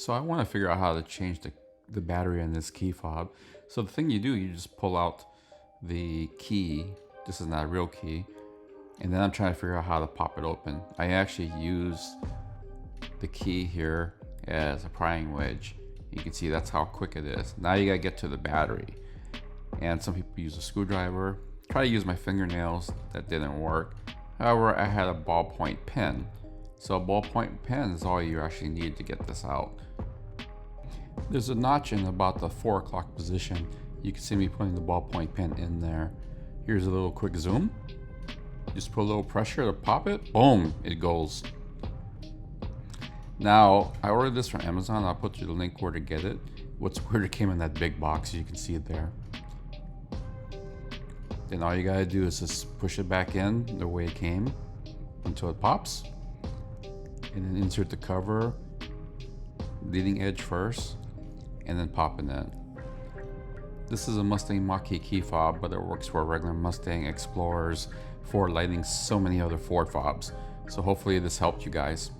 So I want to figure out how to change the battery on this key fob. So the thing you do, you just pull out the key. This is not a real key. And then I'm trying to figure out how to pop it open. I actually use the key here as a prying wedge. You can see that's how quick it is. Now you gotta get to the battery. And some people use a screwdriver. Try to use my fingernails, that didn't work. However, I had a ballpoint pen. So a ballpoint pen is all you actually need to get this out. There's a notch in about the 4 o'clock position. You can see me putting the ballpoint pen in there. Here's a little quick zoom. Just put a little pressure to pop it. Boom, it goes. Now, I ordered this from Amazon. I'll put you the link where to get it. What's weird, it came in that big box. You can see it there. Then all you gotta do is just push it back in the way it came until it pops. And then insert the cover, leading edge first, and then pop it in. This is a Mustang Mach-e key fob, but it works for regular Mustang, Explorers, Ford Lightning, so many other Ford fobs. So hopefully this helped you guys.